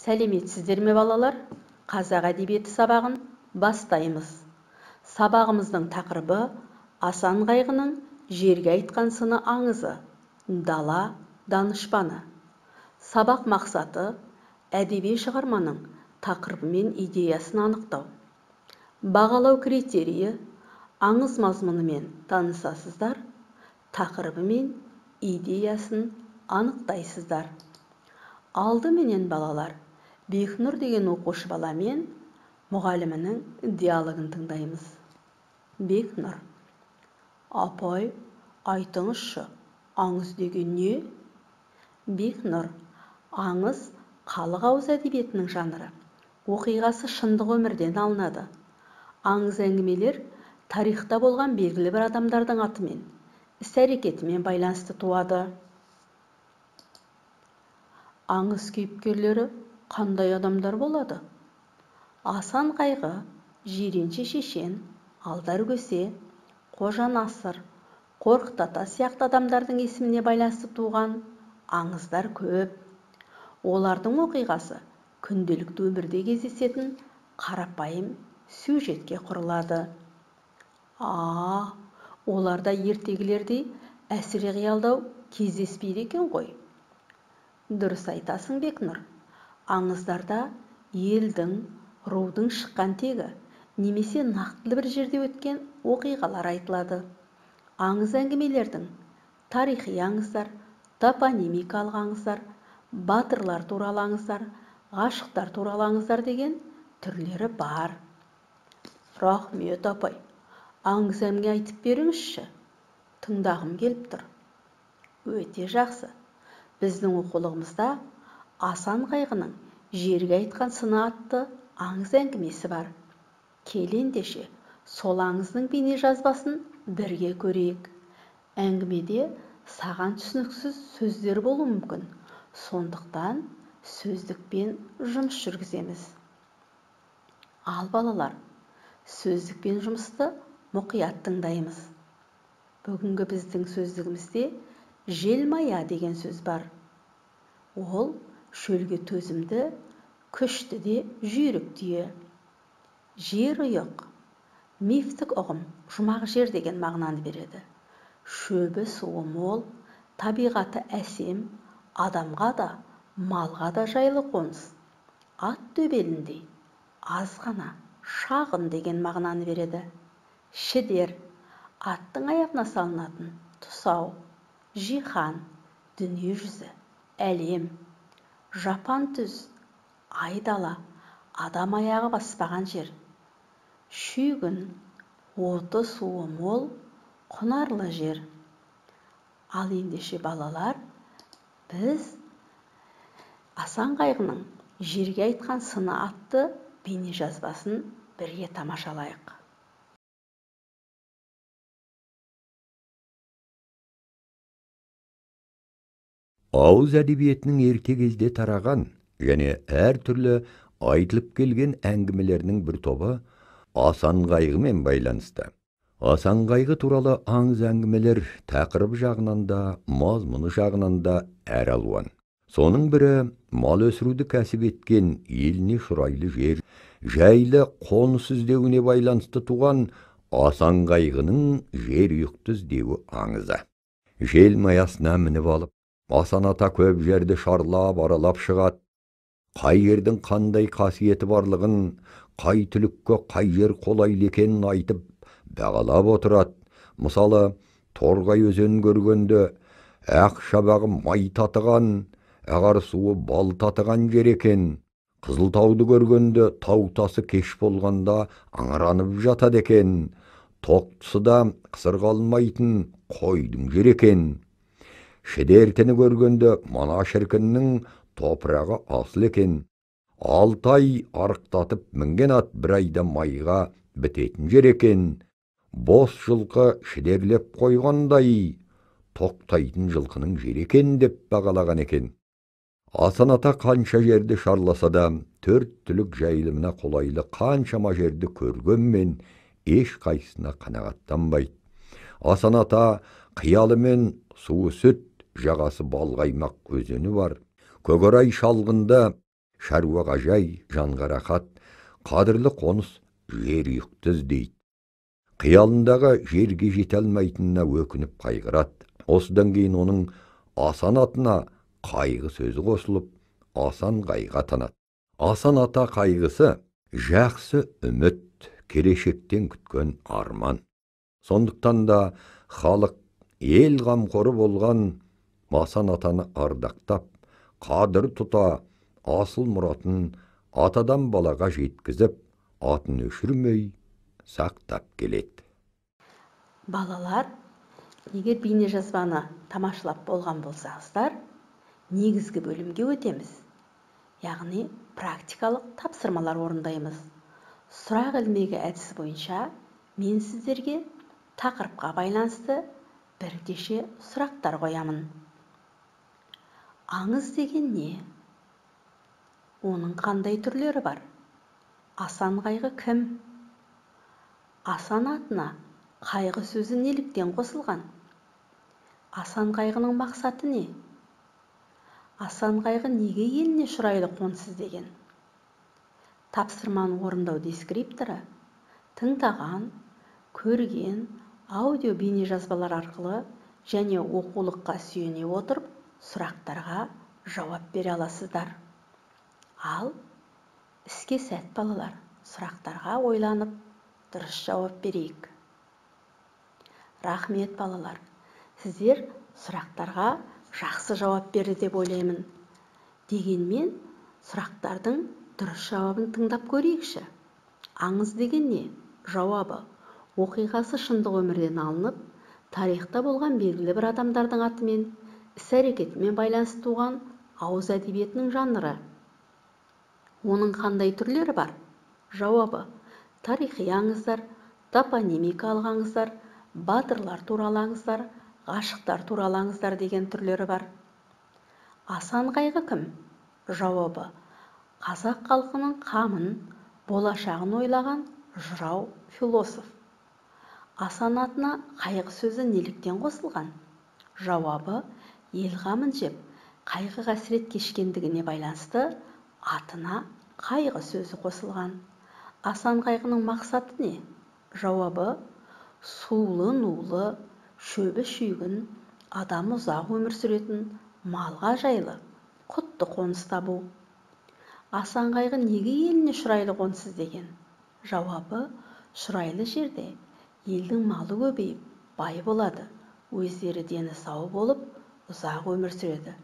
Сәлеметсіздер ме балалар? Қазақ әдебиеті сабағын бастаймыз. Сабағымыздың тақырыбы Асан Қайғының жерге айтқан сыны аңызы, дала данышпаны. Сабақ мақсаты әдеби шығарманың тақырыбы мен идеясын анықтау. Бағалау критерийі аңыз мазмұнымен танысасыздар, тақырыбы мен идеясын анықтайсыздар. Алдыменен балалар, Бекнұр деген оқушы баламен мұғалімінің диалогын тыңдаймыз. Бекнұр: апай, айтыңызшы, аңыз деген не? Бекнұр: аңыз халық ауыз әдебиетінің жанры. Оқиғасы шындық өмірден алынады. Аңыз әңгімелер тарихта болған белгілі бір адамдардың атымен, іс-әрекетімен байланысты туады. Аңыз кейіпкерлері қандай адамдар болады? Асан Қайғы, Жиренше шешен, Алдар Көсе, Қожа Насыр, Қорқыт Ата сияқты адамдардың есіміне байланысты туған аңыздар көп. Олардың оқиғасы күнделікті өмірде кездесетін қарапайым сюжетке құрылады. Оларда ертегілердей әсіре қиялдау кездеспейді екен ғой. Дұрыс айтасың, Бекнұр. Аңыздарда елдің, рудың шыққан тегі немесе нақтылы бір жерде өткен оқиғалар айтылады. Аңыз әңгімелердің тарихи аңыздар, топонимикалық аңыздар, батырлар туралы аңыздар, ғашықтар туралы аңыздар деген түрлері бар. Рахмет, апай. Аңыз әңгіме айтып беріңізші. Тыңдағым келіп тұр. Өте жақсы. Біздің оқулығымызда Асан Қайғының жерге айтқан сыны атты аңыз әңгімесі бар. Кел ендеше, сол аңыздың бейне жазбасын бірге көрейік. Әңгімеде саған түсініксіз сөздер болуы мүмкін. Сондықтан сөздікпен жұмыс жүргіземіз. Ал балалар, сөздікпен жұмысты мұқият тыңдаймыз. Бүгінгі біздің сөздігімізде желмая деген сөз бар. Ол шөлге төзімді, күшті де жүйрік түйе. Жерұйық, мифтік ұғым, жұмақ жер деген мағынаны береді. Шөбі суы мол, табиғаты әсем, адамға да, малға да жайлы қоныс. Ат төбеліндей, аз ғана, шағын деген мағынаны береді. Шідер, аттың аяғына салынатын тұсау. Жихан, дүние жүзі, әлем. Жапан түз, айдала, адам аяғы баспаған жер. Шүйгін, оты суы мол, құнарлы жер. Ал ендеше балалар, біз Асан Қайғының жерге айтқан сыны атты бейне жазбасын бірге тамашалайық. Ауыз әдебиетінің ерте кезде тараған және әртүрлі айтылып келген әңгімелерінің бір тобы Асан Қайғымен байланысты. Асан Қайғы туралы аңыз әңгімелер тақырып жағынан да, мазмұны жағынан да әр алуан. Соның бірі мал өсіруді кәсіп еткен, еліне шұрайлы жер, жайлы қоныс іздеуіне байланысты туған Асан Қайғының жерұйықты іздеуі аңызы. Желмаясына мініп алып, Асан ата көп жерді шарлап, аралап шығады. Қай жердің қандай қасиеті барлығын, қай түлікке қай жер қолайлы екенін айтып, бағалап отырады. Мысалы, Торғай өзенін көргенде, ақ шабағы май татыған, ағар суы бал татыған жер екен. Қызылтауды көргенде, тау тасы кеш болғанда аңыранып жатады екен. Тоқтысы да қысыр қалмайтын қойдың жер екен. Шідертіні көргенде мана шіркіннің топырағы асыл екен. 6 ай арықтатып мінген ат бір айда майға бітетін жер екен. Бос жылқы шідерлеп қойғандай тоқтайтын жылқының жер екен деп бағалаған екен. Асан ата қанша жерді шарласа да, 4 түлік жайылымына қолайлы қаншама жерді көргенмен еш қайсына қанағаттанбайды. Асан ата қиялымен суы сүт, жағасы балғаймақ өзені бар. Көкорай шалғында шаруаға жай, жанға рахат, қадірлі қоныс жер ұйықты іздейді. Қиялындағы жерге жете алмайтынына өкініп қайғырады. Осыдан кейін оның Асан атына қайғы сөзі қосылып, Асан қайғы атанады. Асан ата қайғысы жақсы үміт, келешектен күткен арман. Сондықтан да халық ел қамқоры болған Асан атаны ардақтап, қадір тұта, асыл мұратын атадан балаға жеткізіп, атын өшірмей сақтап келеді. Балалар, егер бейне жазбаны тамашалап болған болсаңыздар, негізгі бөлімге өтеміз. Яғни практикалық тапсырмалар орындаймыз. Сұрақ ілмегі әдісі бойынша мен сіздерге тақырыпқа байланысты бірнеше сұрақтар қоямын. Аңыз деген не? Оның қандай түрлері бар? Асан қайғы кім? Асан атына қайғы сөзі неліктен қосылған? Асан қайғының мақсаты не? Асан қайғы неге еліне шұрайлы қонсыз деген? Тапсырманы орындау дескрипторы тыңдаған, көрген, аудио бейне жазбалар арқылы және оқулыққа сүйене отырып сұрақтарға жауап бере аласыздар. Ал іске сәт балалар, сұрақтарға ойланып дұрыс жауап берейік. Рахмет балалар, сіздер сұрақтарға жақсы жауап берді деп ойлаймын. Дегенмен сұрақтардың дұрыс жауабын тыңдап көрейікші. Аңыз деген не? Жауабы: оқиғасы шындық өмірден алынып, тарихта болған белгілі бір адамдардың атымен, іс-әрекетімен байланысты туған ауыз әдебиетінің жанры. Оның қандай түрлері бар? Жауабы: тарихи аңыздар, топонимикалық аңыздар, батырлар туралы аңыздар, ғашықтар туралы аңыздар деген түрлері бар. Асан қайғы кім? Жауабы: қазақ халқының қамын, болашағын ойлаған жырау философ. Асан атына қайғы сөзі неліктен қосылған? Жауабы: ел қамын жеп, қайғы қасірет кешкендігіне байланысты атына қайғы сөзі қосылған. Асан қайғының мақсаты не? Жауабы: сулы нулы, шөбі шүйгін, адам ұзақ өмір сүретін, малға жайлы, құтты қоныс табу. Асан қайғы неге еліне шұрайлы қонсыз деген? Жауабы: шұрайлы жерде елдің малы көбейіп, бай болады, өздері дені сау болып, ұзақ өмір сүреді,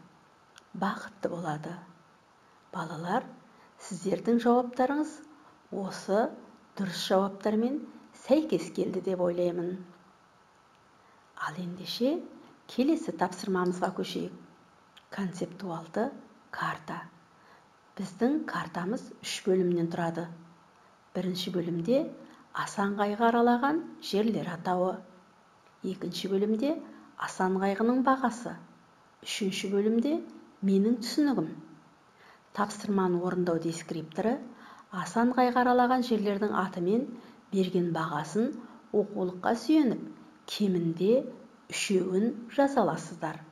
бақытты болады. Балалар, сіздердің жауаптарыңыз осы дұрыс жауаптармен сәйкес келді деп ойлаймын. Ал ендеше келесі тапсырмамызға көшейік. Концептуалды карта. Біздің картамыз 3 бөлімнен тұрады. Бірінші бөлімде Асан қайғы аралаған жерлер атауы. Екінші бөлімде Асан қайғының бағасы. Үшінші бөлімде менің түсінігім. Тапсырманы орындау дескрипторы Асан қайғы аралаған жерлердің аты мен берген бағасын оқулыққа сүйеніп, кемінде 3-еуін жаза аласыздар.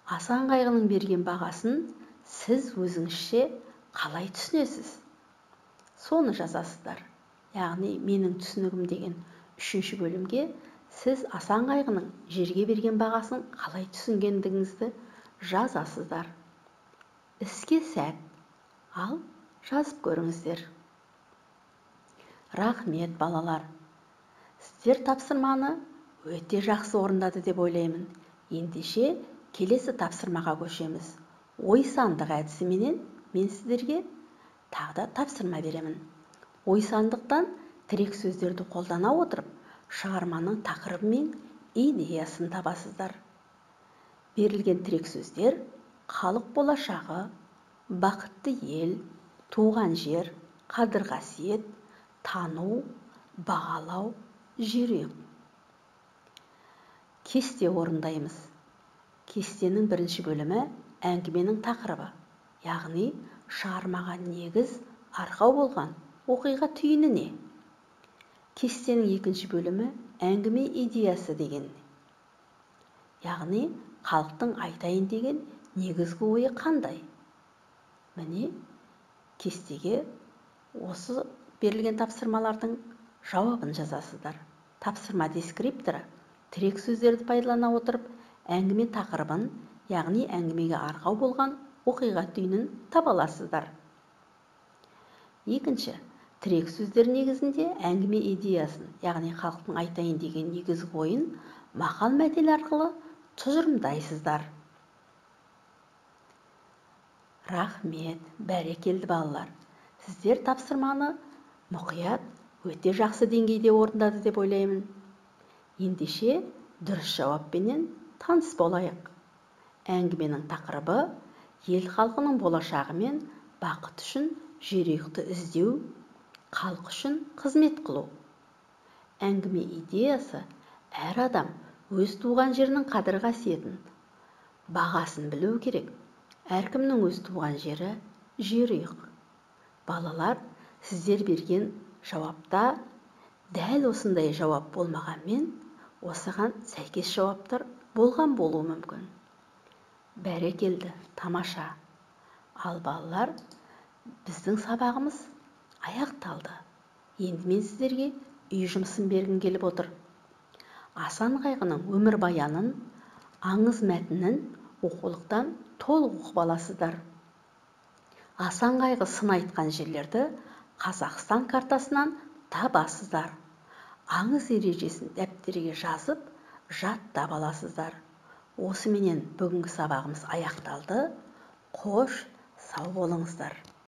Асан қайғының берген бағасын сіз өзіңізше қалай түсінесіз? Соны жазасыздар. Яғни менің түсінігім деген 3-ші бөлімге сіз Асан қайғының жерге берген бағасын қалай түсінгендігіңізді жазасыздар. Іске сәт. Ал жазып көріңіздер. Рахмет балалар. Сіздер тапсырманы өте жақсы орындады деп ойлаймын. Ендеше келесі тапсырмаға көшеміз. Ой сандық әдісіменен мен сіздерге тағы да тапсырма беремін. Ой сандықтан тірек сөздерді қолдана отырып, шығарманың тақырыбы мен идеясын табасыздар. Берілген тірек сөздер: халық болашағы, бақытты ел, туған жер, қадір қасиет, тану, бағалау, жүрек. Кесте орындаймыз. Кестенің бірінші бөлімі әңгіменің тақырыбы, яғни шығармаға негіз, арқау болған оқиға түйіні не? Кестенің екінші бөлімі әңгіме идеясы деген. Яғни халықтың айтайын деген негізгі ойы қандай? Міне, кестеге осы берілген тапсырмалардың жауабын жазасыздар. Тапсырма дескрипторы тірек сөздерді пайдалана отырып әңгіме тақырыбын, яғни әңгімеге арқау болған оқиға түйінін таба аласыздар. Екінші, тірек сөздер негізінде әңгіме идеясын, яғни халықтың айтайын деген негізгі ойын мақал мәтел арқылы тұжырымдайсыздар. Рахмет, бәрекелді балалар. Сіздер тапсырманы мұқият, өте жақсы деңгейде орындады деп ойлаймын. Ендеше дұрыс жауаппенен таныс болайық. Әңгіменің тақырыбы ел халқының болашағы мен бақыт үшін жерұйықты іздеу, халық үшін қызмет қылу. Әңгіме идеясы әр адам өз туған жерінің қадір қасиетін, бағасын білу керек. Әркімнің өз туған жері жерұйық. Балалар, сіздер берген жауапта дәл осындай жауап болмағанмен, осыған сәйкес жауаптар болған болуы мүмкін. Бәрекелді, тамаша. Ал балалар, біздің сабағымыз аяқталды. Енді мен сіздерге үй жұмысын бергім келіп отыр. Асан Қайғының өмірбаянын, аңыз мәтінін оқулықтан толық оқып аласыздар. Асан Қайғы сын айтқан жерлерді Қазақстан картасынан табасыздар. Аңыз ережесін дәптерге жазып, жаттап аласыздар. Осыменен бүгінгі сабағымыз аяқталды. Қош, сау болыңыздар.